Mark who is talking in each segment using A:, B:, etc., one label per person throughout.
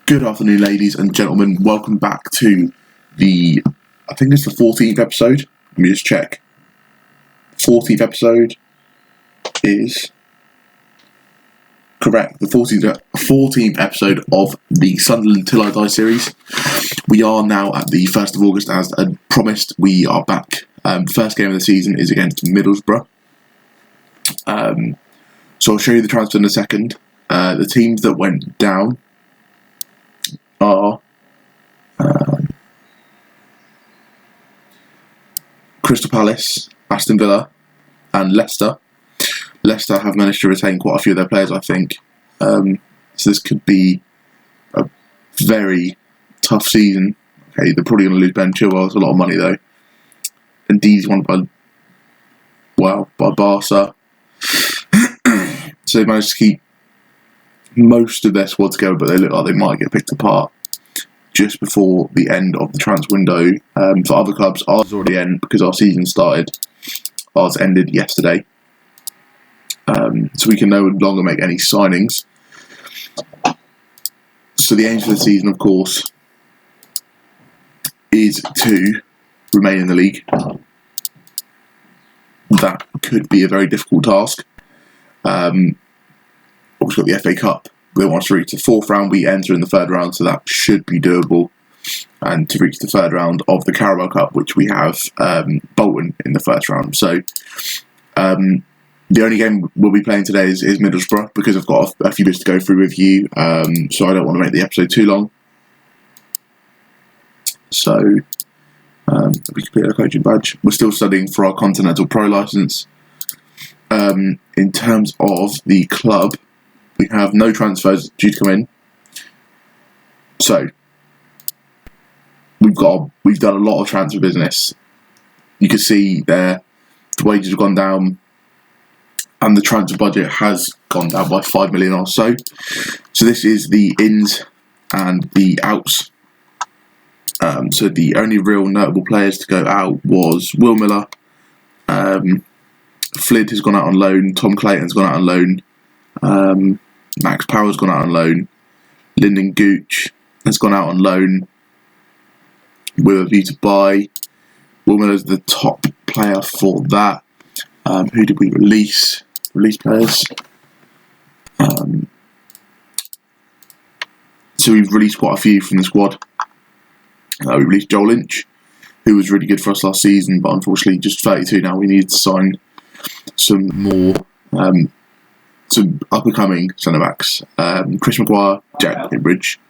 A: Good afternoon, ladies and gentlemen. Welcome back to I think it's the 14th episode. Let me just check. 14th episode is correct. The 14th episode of the Sunderland Till I series. We are now at the 1st of August, as promised. We are back. First game of the season is against Middlesbrough. So I'll show you the transfer in a second. The teams that went down are Crystal Palace, Aston Villa and Leicester. Leicester have managed to retain quite a few of their players, I think. So this could be a very tough season. Okay, they're probably going to lose Ben Chilwell. It's a lot of money though. And D's won by Barca. So they managed to keep most of their squad together, but they look like they might get picked apart just before the end of the transfer window. For other clubs, ours is already end because our season started. Ours ended yesterday. So we can no longer make any signings. So the aim for the season, of course, is to remain in the league. That could be a very difficult task. We've got the FA Cup. They want us to reach the 4th round. We enter in the 3rd round, so that should be doable. And to reach the 3rd round of the Carabao Cup, which we have Bolton in the 1st round. So the only game we'll be playing today is Middlesbrough, because I've got a few bits to go through with you. So I don't want to make the episode too long. So we complete our coaching badge. We're still studying for our Continental Pro licence. In terms of the club, we have no transfers due to come in. So we've done a lot of transfer business. You can see there the wages have gone down and the transfer budget has gone down by 5 million or so. So this is the ins and the outs. So the only real notable players to go out was Will Miller. Flid has gone out on loan. Tom Clayton's gone out on loan. Max Power's gone out on loan. Lyndon Gooch has gone out on loan with a view to buy. Will Miller's the top player for that. Who did we release? Release players. So we've released quite a few from the squad. We released Joel Lynch, who was really good for us last season, but unfortunately just 32 now. We need to sign some more some up-and-coming centre-backs. Chris Maguire, Jack Bridge.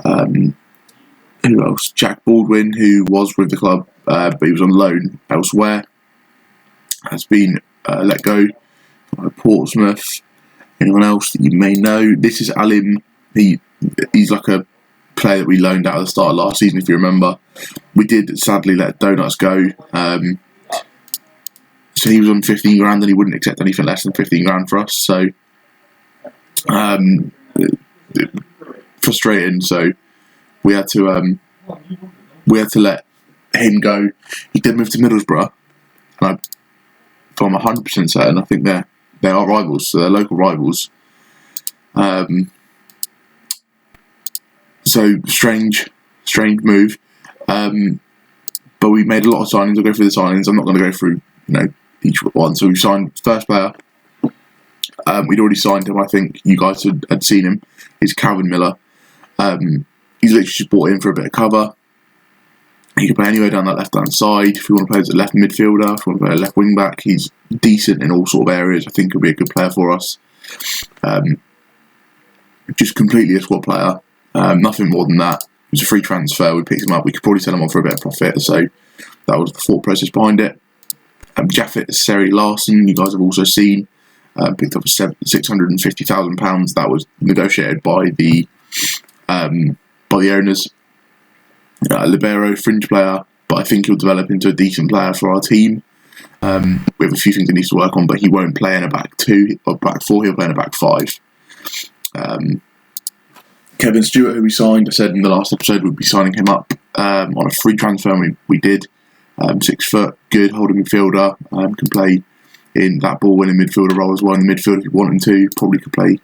A: Who else? Jack Baldwin, who was with the club, but he was on loan elsewhere, has been let go by Portsmouth. Anyone else that you may know? This is Alim. He's like a player that we loaned out at the start of last season, if you remember. We did sadly let Donuts go. So he was on 15 grand and he wouldn't accept anything less than 15 grand for us. So frustrating. So we had to let him go. He did move to Middlesbrough, and if I'm 100% certain, I think they are rivals, so they're local rivals. So strange move. But we made a lot of signings. I'll go through the signings. I'm not going to go through each one. So we signed first player. We'd already signed him. I think you guys had seen him. He's Calvin Miller. He's literally just brought in for a bit of cover. He can play anywhere down that left-hand side. If you want to play as a left midfielder, if you want to play a left wing-back, he's decent in all sort of areas. I think he'll be a good player for us. Just completely a squad player. Nothing more than that. It was a free transfer. We picked him up. We could probably sell him on for a bit of profit. So that was the thought process behind it. Jaffet Seri Larson, you guys have also seen, picked up for £650,000. That was negotiated by the owners. Libero, fringe player, but I think he'll develop into a decent player for our team. We have a few things he needs to work on, but he won't play in a back 2 or back 4. He'll play in a back 5. Kevin Stewart, who we signed, I said in the last episode we'd be signing him up on a free transfer, and we did. 6 foot, good holding midfielder, can play in that ball-winning midfielder role as well in the midfield if you want him to. Probably could play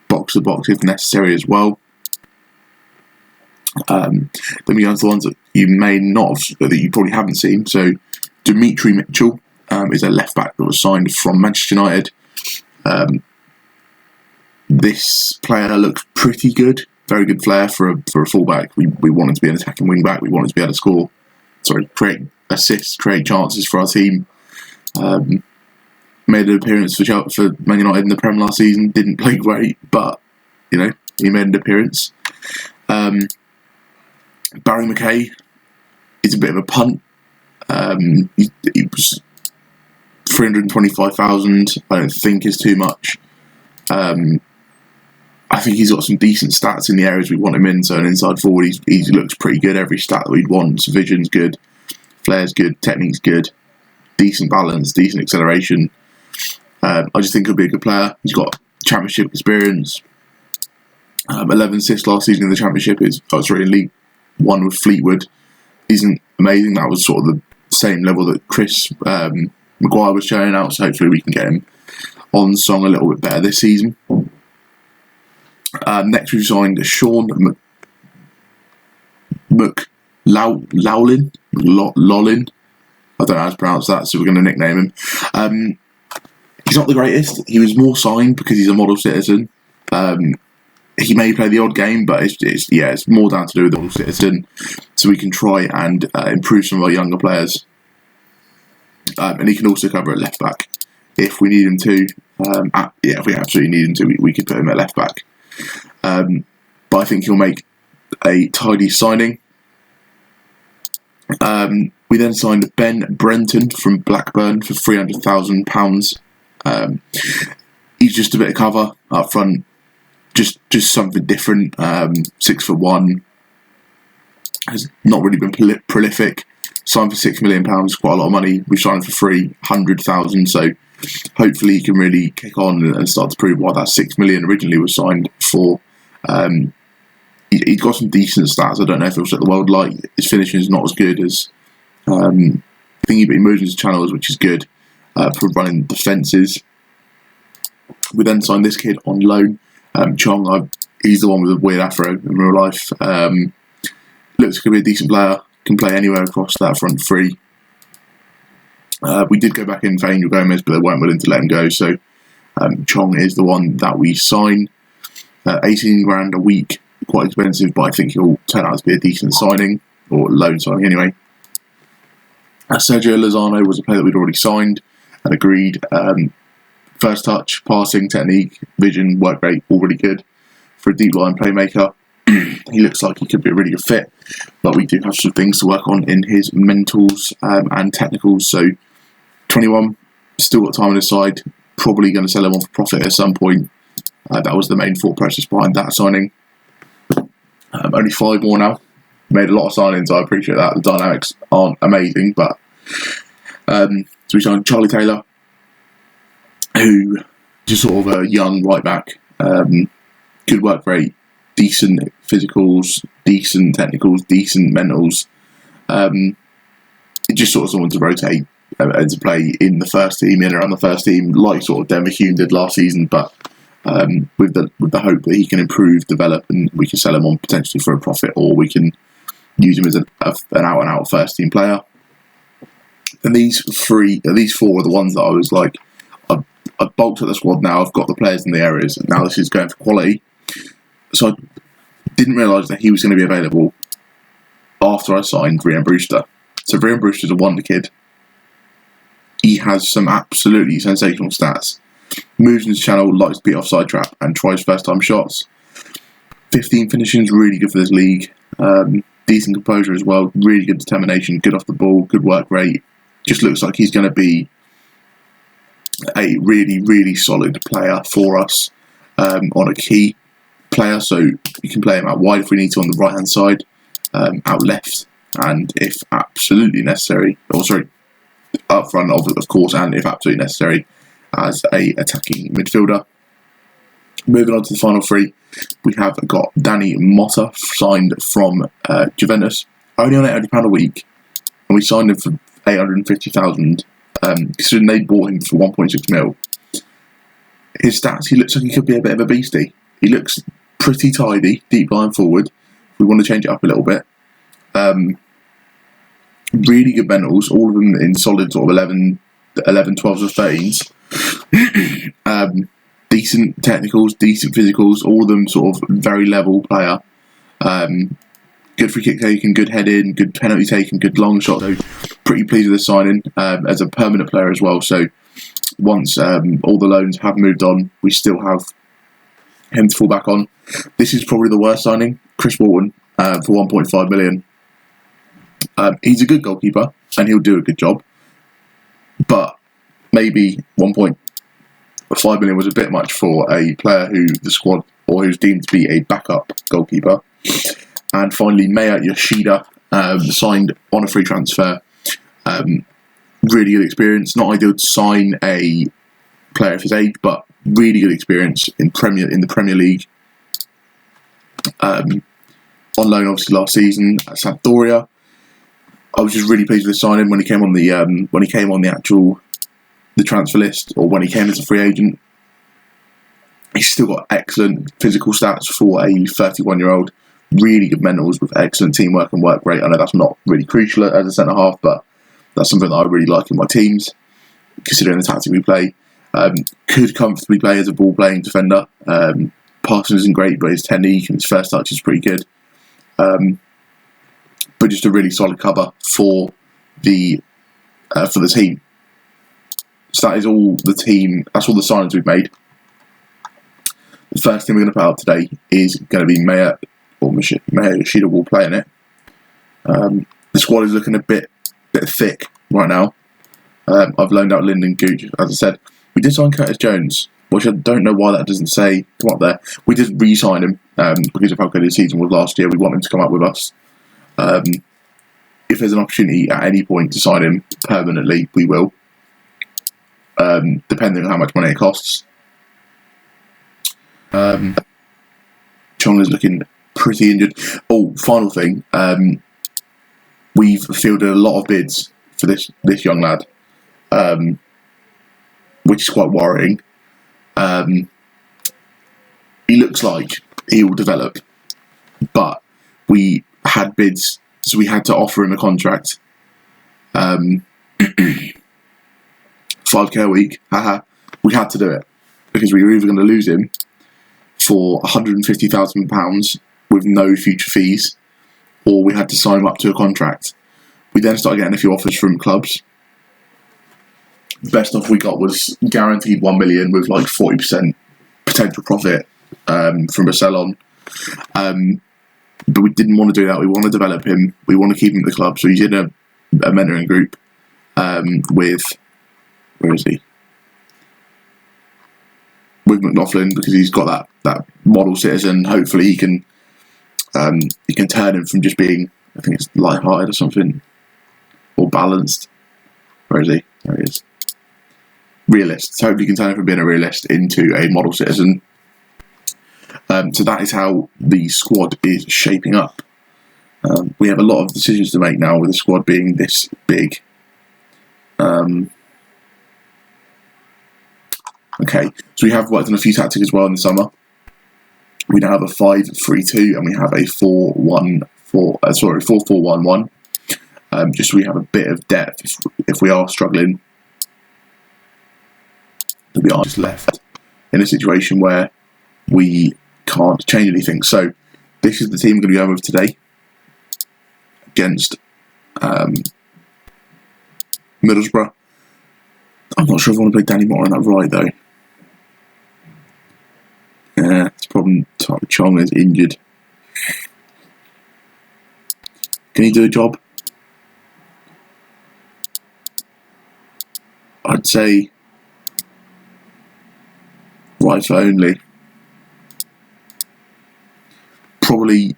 A: box-to-box if necessary as well. Then we go on to the ones that you may not have, that you probably haven't seen. So Dimitri Mitchell is a left back that was signed from Manchester United. This player looks pretty good, very good flair for a fullback. We want him to be an attacking wing back. We want him to be able to score, create assists, create chances for our team. Made an appearance for Man United in the Prem last season. Didn't play great, but he made an appearance. Barry McKay is a bit of a punt. He was 325,000. I don't think is too much. I think he's got some decent stats in the areas we want him in. So an inside forward, he looks pretty good. Every stat that we'd want. So vision's good, flair's good, technique's good, decent balance, decent acceleration. I just think he'll be a good player. He's got championship experience. 11 assists last season in the championship. In League One with Fleetwood isn't amazing. That was sort of the same level that Chris Maguire was showing out. So hopefully we can get him on song a little bit better this season. Next we've signed Sean McLaughlin. Lolin. I don't know how to pronounce that, so we're going to nickname him. He's not the greatest. He was more signed because he's a model citizen. He may play the odd game, but it's more down to do with the model citizen, so we can try and improve some of our younger players. And he can also cover at left back if we need him to. If we absolutely need him to, we could put him at left back. But I think he'll make a tidy signing. We then signed Ben Brenton from Blackburn for £300,000. He's just a bit of cover up front, just something different. 6'1", has not really been prolific. Signed for £6 million, quite a lot of money. We've signed for £300,000, so hopefully he can really kick on and start to prove why that $6 million originally was signed for. He's got some decent stats. I don't know if he'll set the world light. His finishing is not as good as thingy, but he moves into channels, which is good for running defences. We then signed this kid on loan, Chong. He's the one with the weird afro in real life. Looks to be a decent player. Can play anywhere across that front three. We did go back in for Angel Gomez, but they weren't willing to let him go. So Chong is the one that we signed. 18 grand a week, quite expensive, but I think he'll turn out to be a decent signing, or loan signing anyway. Sergio Lozano was a player that we'd already signed and agreed. First touch, passing, technique, vision, work rate, all really good. For a deep line playmaker, he looks like he could be a really good fit, but we do have some things to work on in his mentals and technicals. So 21, still got time on his side, probably going to sell him on for profit at some point. That was the main thought process behind that signing. Only 5 more now. Made a lot of signings, I appreciate that. The dynamics aren't amazing, but so we signed Charlie Taylor, who just sort of a young right back, good work rate, decent physicals, decent technicals, decent mentals. Just sort of someone to rotate and to play in the first team, in and around the first team, like sort of Denver Hume did last season, but with the hope that he can improve, develop, and we can sell him on potentially for a profit, or we can use him as an out-and-out first team player. And these 4 are the ones that I was like, I've bulked at the squad now, I've got the players in the areas, and now this is going for quality. So I didn't realise that he was going to be available after I signed Rian Brewster. So Rian Brewster's a wonder kid. He has some absolutely sensational stats. Moves into channel, likes to beat offside trap, and tries first-time shots. 15 finishings, really good for this league. Decent composure as well, really good determination, good off the ball, good work rate. Just looks like he's going to be a really, really solid player for us on a key player. So you can play him out wide if we need to on the right-hand side, out left, and if absolutely necessary, up front of course, and if absolutely necessary, as a attacking midfielder. Moving on to the final 3, we have got Danny Motta, signed from Juventus, only on £800 a week, and we signed him for $850,000, considering they bought him for 1.6 mil. His stats, he looks like he could be a bit of a beastie. He looks pretty tidy, deep line forward, we want to change it up a little bit. Really good mentals, all of them in solid sort of 11, 12s or 13s. Decent technicals, decent physicals, all of them sort of very level player. Good free kick taking, good head in, good penalty taking, good long shot. So pretty pleased with the signing as a permanent player as well. So once all the loans have moved on, we still have him to fall back on. This is probably the worst signing, Chris Walton, for 1.5 million. He's a good goalkeeper and he'll do a good job, but maybe 1.5 million was a bit much for a player who the squad or who's deemed to be a backup goalkeeper. And finally, Maya Yoshida signed on a free transfer. Really good experience. Not ideal to sign a player of his age, but really good experience in the Premier League. On loan, obviously, last season at Sampdoria. I was just really pleased with the signing when he came on the transfer list, or when he came as a free agent. He's still got excellent physical stats for a 31-year-old. Really good mentals with excellent teamwork and work rate. I know that's not really crucial as a centre half, but that's something that I really like in my teams, considering the tactic we play. Could comfortably play as a ball-playing defender. Passing isn't great, but his technique and his first touch is pretty good. But just a really solid cover for the team. So that is all the team. That's all the signings we've made. The first thing we're going to put out today is going to be Maya Yoshida will play in it. The squad is looking a bit thick right now. I've loaned out Lyndon Gooch, as I said. We did sign Curtis Jones, which I don't know why that doesn't say come up there. We did re-sign him because of how good his season was last year. We want him to come up with us. If there's an opportunity at any point to sign him permanently, we will, depending on how much money it costs. Chong is looking pretty injured. Oh, final thing. We've fielded a lot of bids for this young lad, which is quite worrying. He looks like he will develop, but we had bids, so we had to offer him a contract. 5k a week. We had to do it because we were either going to lose him for £150,000 with no future fees, or we had to sign him up to a contract. We then started getting a few offers from clubs. The best offer we got was guaranteed 1 million with like 40% potential profit from a sell-on. But we didn't want to do that. We want to develop him. We want to keep him at the club. So he's in a mentoring group with, where is he? With McLaughlin, because he's got that model citizen. Hopefully he can turn him from just being, I think it's light-hearted or something, or balanced. Where is he? There he is. Realist. So hopefully he can turn him from being a realist into a model citizen. So that is how the squad is shaping up. We have a lot of decisions to make now with the squad being this big. Okay, so we have worked on a few tactics as well in the summer. We now have a 5-3-2 and we have a 4-4-1-1. Just so we have a bit of depth if we are struggling. We are just left in a situation where we can't change anything. So this is the team we're going to be going with today against Middlesbrough. I'm not sure if I want to play Danny Moore on that right though. Yeah, it's a problem. Chong is injured. Can he do a job? I'd say right for only. Probably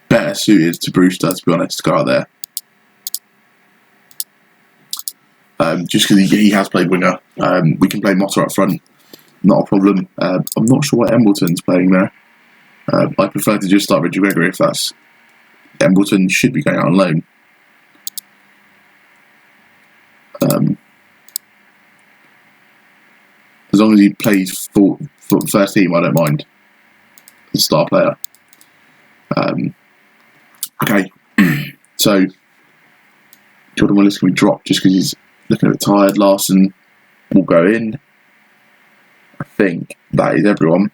A: better suited to Brewster, to be honest, to go out there. Just because he has played winger. We can play Motta up front, not a problem. I'm not sure what Embleton's playing there. I prefer to just start Richard Gregory if that's... Embleton should be going out on loan. As long as he plays for first team, I don't mind. As a star player. Okay, so Jordan Willis can be dropped just because he's looking a bit tired. Larson will go in. I think that is everyone.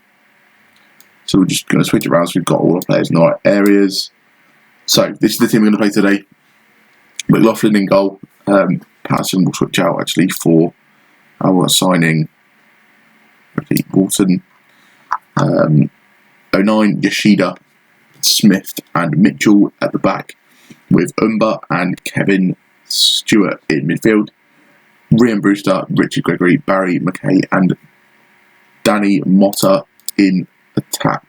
A: So we're just going to switch around so we've got all our players in the right areas. So this is the team we're going to play today. McLaughlin in goal. Patterson will switch out actually for our signing. Walton. 09, Yoshida, Smith and Mitchell at the back, with Umba and Kevin Stewart in midfield. Ryan Brewster, Richard Gregory, Barry McKay and Danny Motta in attack.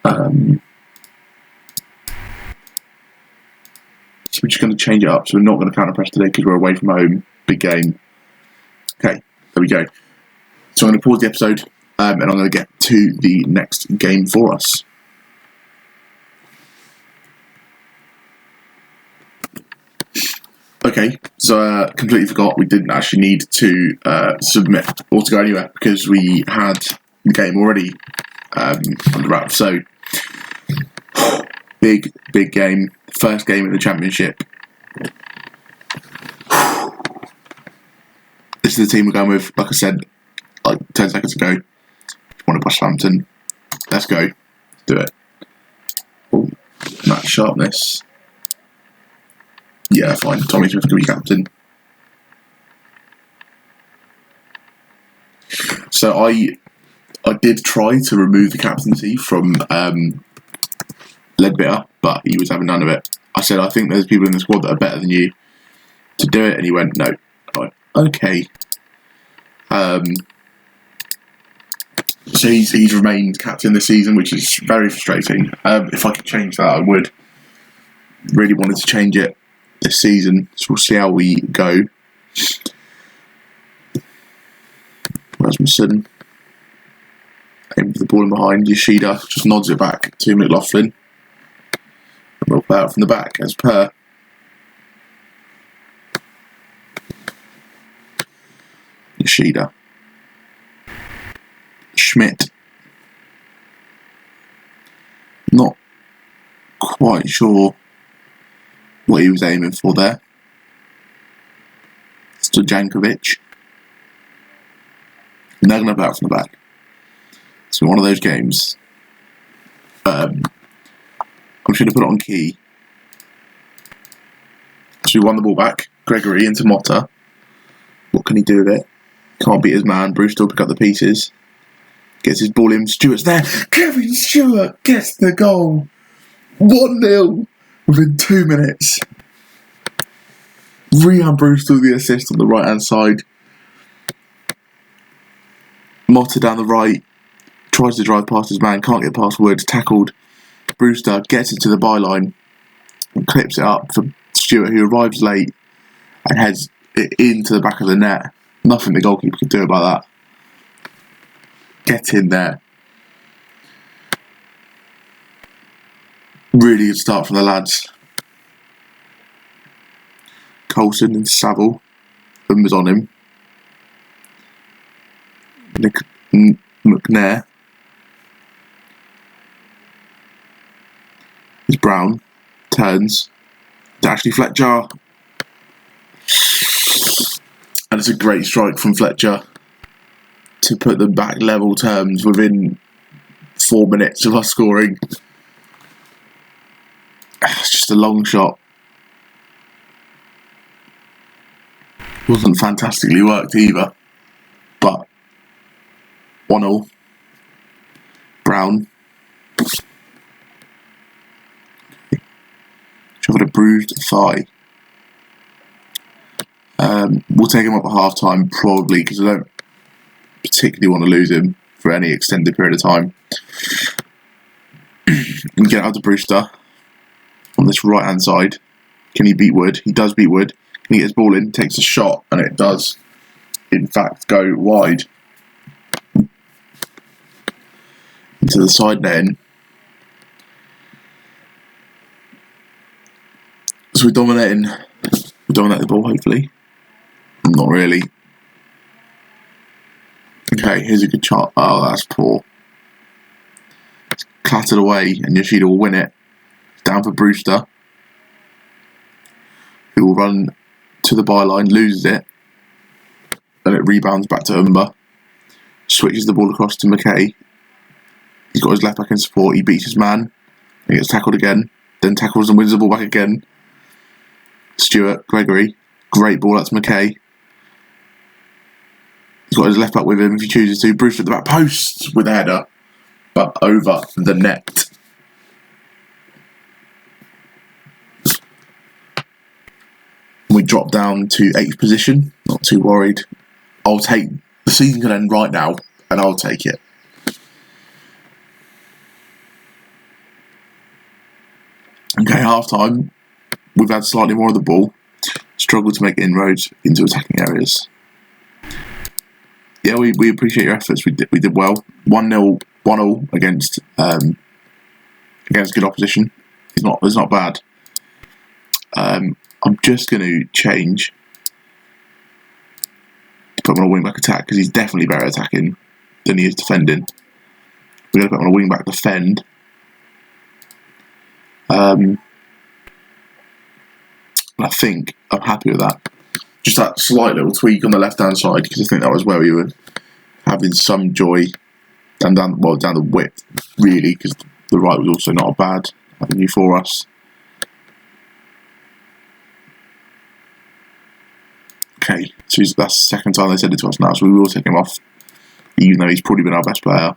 A: So we're just going to change it up. So we're not going to counter press today because we're away from home. Big game. Okay, there we go. So I'm going to pause the episode and I'm going to get to the next game for us. Okay, so completely forgot we didn't actually need to submit or to go anywhere because we had the game already under wraps. So big game, first game in the championship. This is the team we're going with. Like I said, like 10 seconds ago. Want to push Hampton? Let's go. Do it. Oh, match sharpness. Yeah, fine. Tommy Smith can be captain. So I did try to remove the captaincy from Leadbitter, but he was having none of it. I said, I think there's people in the squad that are better than you to do it, and he went, no. I went, okay. So he's remained captain this season, which is very frustrating. If I could change that, I would. Really wanted to change it this season, so we'll see how we go. Rasmussen aiming for the ball in behind. Yoshida just nods it back to McLaughlin. And we'll play out from the back as per. Yoshida. Schmidt. Not quite sure what he was aiming for there. Stojankovic. And they're going to play out from the back. So one of those games. I'm just going to put it on key. So we won the ball back. Gregory into Motta. What can he do with it? Can't beat his man. Brewster will pick up the pieces. Gets his ball in. Stewart's there. Kevin Stewart gets the goal. 1-0 within 2 minutes. Ryan Brewster with the assist on the right hand side. Motta down the right. Tries to drive past his man. Can't get past Woods. Tackled. Brewster gets it to the byline. And clips it up for Stewart, who arrives late and heads it into the back of the net. Nothing the goalkeeper could do about that. Get in there. Really good start from the lads. Coulson and Saville. Was on him. McNair. It's Brown. Turns. To Ashley Fletcher. And it's a great strike from Fletcher to put them back level terms within 4 minutes of us scoring. It's just a long shot. Wasn't fantastically worked either. But 1-0. Brown. Suffered a bruised thigh. We'll take him up at half time probably because I don't particularly want to lose him for any extended period of time. And get out to Brewster on this right hand side. Can he beat Wood? He does beat Wood. Can he get his ball in? Takes a shot and it does in fact go wide into the side netting. So we dominate the ball hopefully. Not really. Okay, here's a good shot. Oh, that's poor. clattered away, and Yoshida will win it. Down for Brewster, who will run to the byline, loses it, and it rebounds back to Umber. Switches the ball across to McKay. He's got his left back in support. He beats his man. He gets tackled again. Then tackles and wins the ball back again. Stewart, Gregory. Great ball out to McKay. He's got his left back with him if he chooses to. Brewster at the back post with a header, but over the net. We drop down to 8th position. Not too worried. The season can end right now, and I'll take it. Okay, half time. We've had slightly more of the ball. Struggled to make inroads into attacking areas. Yeah, we appreciate your efforts. We did well. 1-0, 1-1 against good opposition. It's not bad. I'm just going to change. Put him on a wing back attack because he's definitely better attacking than he is defending. We're going to put him on a wing back defend. And I think I'm happy with that. Just that slight little tweak on the left hand side because I think that was where we were having some joy down the width really, because the right was also not a bad avenue for us. Okay, so that's the second time they said it to us now, so we will take him off, even though he's probably been our best player.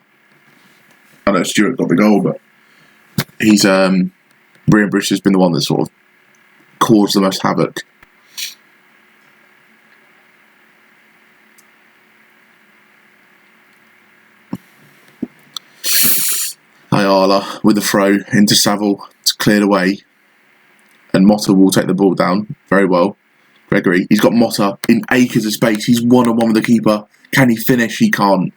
A: I know Stewart got the goal, but he's Brian Bruce has been the one that sort of caused the most havoc. Ayala with the throw into Saville. It's cleared away, and Motta will take the ball down very well. Gregory, he's got Motta in acres of space. He's one-on-one with the keeper. Can he finish? He can't.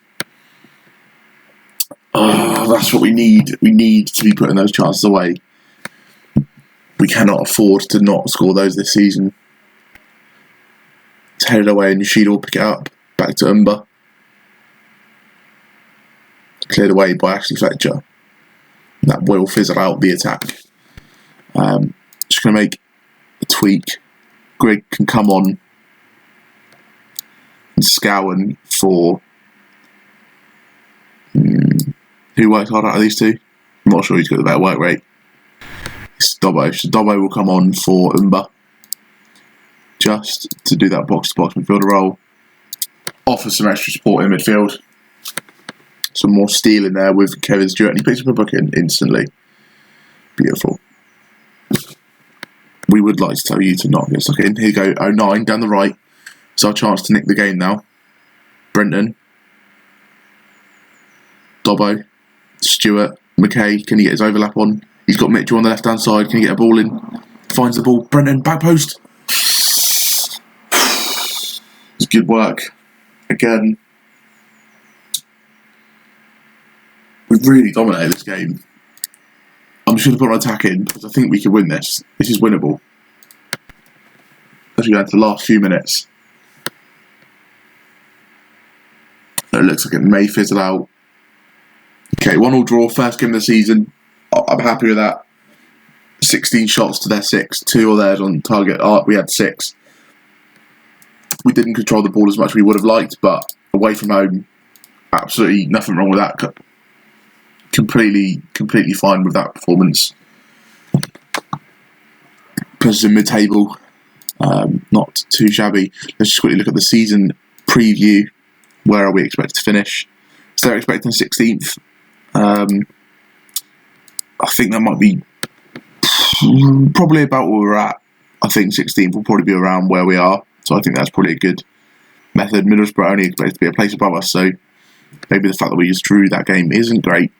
A: Oh, that's what we need. We need to be putting those chances away. We cannot afford to not score those this season. It's headed away and Yoshida will pick it up. Back to Umber. Cleared away by Ashley Fletcher. That will fizzle out the attack. Just going to make a tweak. Greg can come on and Scowen for who works harder out of these two? I'm not sure who's got the better work rate. It's Dobbo. So Dobbo will come on for Umber just to do that box-to-box midfielder role. Offer some extra support in midfield. Some more steel in there with Kevin Stewart, and he picks up a book in instantly. Beautiful. We would like to tell you to not get stuck in. Here you go, 09 down the right. It's our chance to nick the game now. Brenton. Dobbo. Stewart. McKay. Can he get his overlap on? He's got Mitchell on the left hand side. Can he get a ball in? Finds the ball. Brenton, back post. It's good work. Again. We've really dominated this game. I'm just going to put on attacking because I think we can win this. This is winnable. As we go into the last few minutes. It looks like it may fizzle out. Okay, 1-1 draw, first game of the season. I'm happy with that. 16 shots to their 6. 2 of theirs on target. We had 6. We didn't control the ball as much as we would have liked, but away from home, absolutely nothing wrong with that. Completely fine with that performance. Puts us in mid-table. Not too shabby. Let's just quickly look at the season preview. Where are we expected to finish? So they're expecting 16th. I think that might be probably about where we're at. I think 16th will probably be around where we are. So I think that's probably a good method. Middlesbrough only expected to be a place above us, so maybe the fact that we just drew that game isn't great.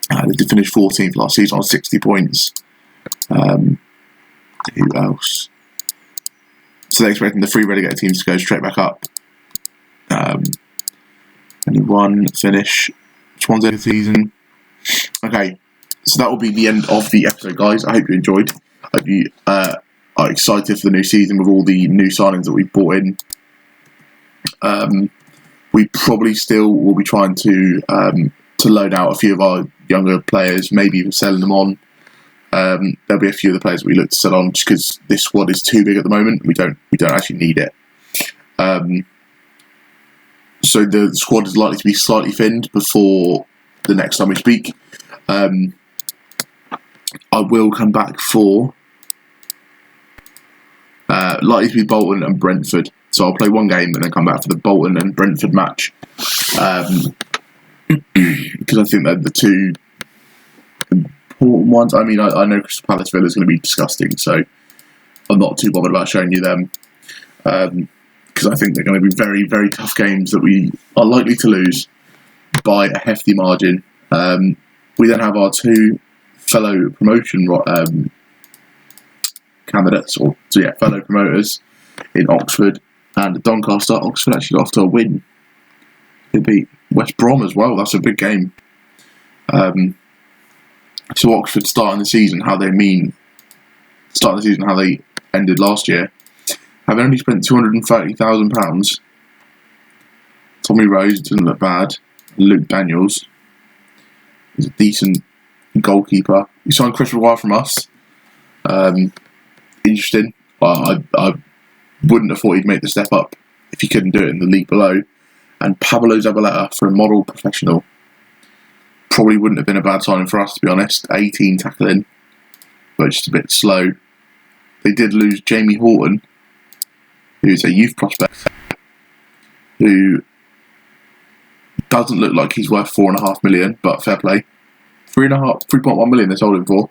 A: They did finish 14th last season on 60 points. Who else? So they're expecting the 3 relegated teams to go straight back up. Only 1 finish. Which one's the season? Okay, so that will be the end of the episode, guys. I hope you enjoyed. I hope you are excited for the new season with all the new signings that we've brought in. We probably still will be trying to load out a few of our younger players, maybe even selling them on. There'll be a few of the players that we look to sell on just because this squad is too big at the moment. We don't actually need it. So the squad is likely to be slightly thinned before the next time we speak. I will come back for likely to be Bolton and Brentford. So I'll play one game and then come back for the Bolton and Brentford match. Because I think they're the two important ones. I mean, I know Crystal Palace Villa is going to be disgusting, so I'm not too bothered about showing you them. Because I think they're going to be very, very tough games that we are likely to lose by a hefty margin. We then have our two fellow promotion candidates, fellow promoters in Oxford and Doncaster. Oxford actually got off to a win. They beat West Brom as well. That's a big game. So Oxford starting the season how they ended last year, having only spent £230,000. Tommy Rose doesn't look bad. Luke Daniels is a decent goalkeeper. We signed Chris Maguire from us. Interesting. I wouldn't have thought he'd make the step up if he couldn't do it in the league below. And Pablo Zabaleta for a model professional probably wouldn't have been a bad signing for us, to be honest. 18 tackling, but just a bit slow. They did lose Jamie Horton, who's a youth prospect, who doesn't look like he's worth $4.5 million, but fair play. 3.1 million they sold him for.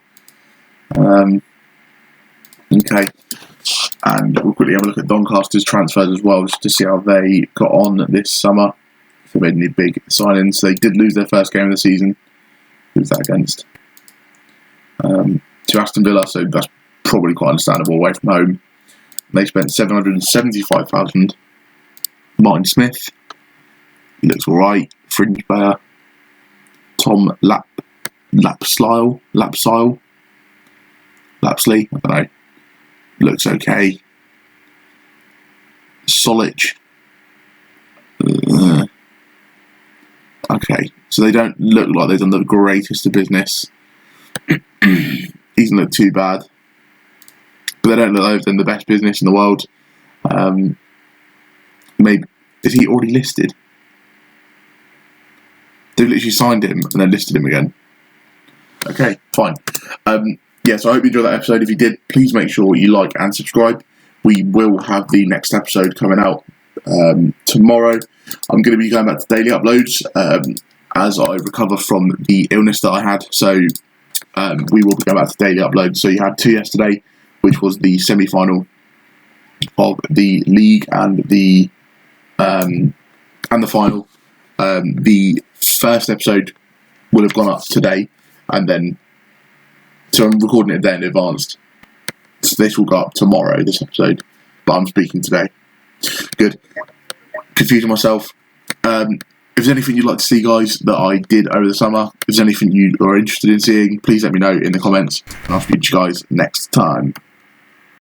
A: Okay. And we'll quickly have a look at Doncaster's transfers as well, just to see how they got on this summer. If they made any big signings. They did lose their first game of the season. Who was that against? To Aston Villa, so that's probably quite understandable away from home. They spent $775,000. Martin Smith, he looks alright. Fringe player. Tom Lapsley, I don't know. Looks okay. Solich. Okay, so they don't look like they've done the greatest of business. He doesn't look too bad. But they don't look like they've done the best business in the world. Maybe is he already listed? They've literally signed him and then listed him again. Okay, fine. So I hope you enjoyed that episode. If you did, please make sure you like and subscribe. We will have the next episode coming out tomorrow. I'm going to be going back to daily uploads as I recover from the illness that I had. So we will be going back to daily uploads. So you had 2 yesterday, which was the semi-final of the league and the final. The first episode will have gone up today, and then so I'm recording it then in advance. So this will go up tomorrow, this episode, but I'm speaking today. Good. Confusing myself. If there's anything you'd like to see, guys, that I did over the summer, if there's anything you are interested in seeing, please let me know in the comments, and I'll speak to you guys next time.